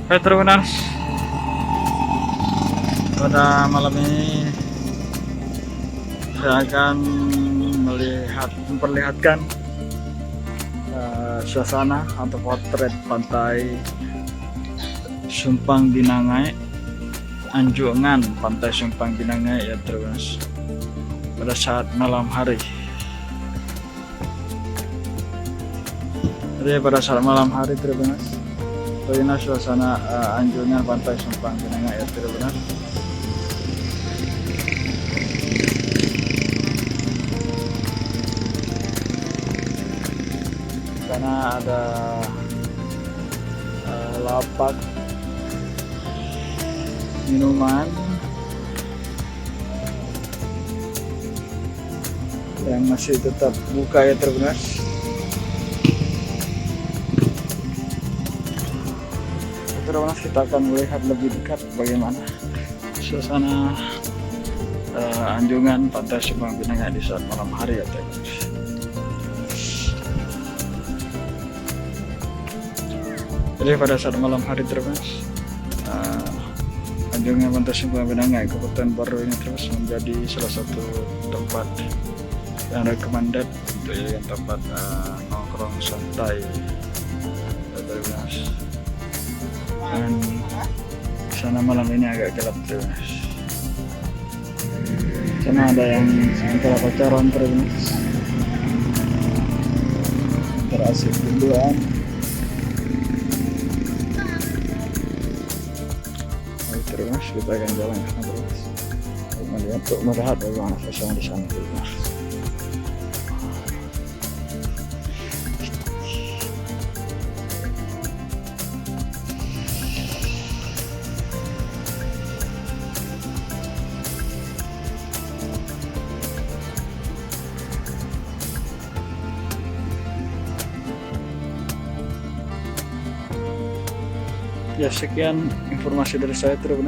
Petronas, pada malam ini saya akan memperlihatkan suasana atau potret pantai Sumpang Binangai, Anjungan Pantai Sumpang Binangai ya terus pada saat malam hari. Jadi pada saat malam hari terus ini suasana Anjungan Pantai Sumpang Binangai ya terus. Karena ada lapak minuman yang masih tetap buka ya terbenas. Terus kita akan melihat lebih dekat bagaimana suasana Anjungan Pantai Sumpang Binangai di saat malam hari ya terbenas. Jadi pada saat malam hari terus Anjungan Pantai Sumpang Binangai Kabupaten Baru ini terus menjadi salah satu tempat yang recommended untuk yang tempat nongkrong santai terus. Dan sana malam ini agak gelap terus. Sana ada yang antara pacaran terus, antara asik berduaan. Terus kita akan jalan ke sana terus untuk melihat bagaimana suasana di sana terus. Ya sekian informasi dari saya terus.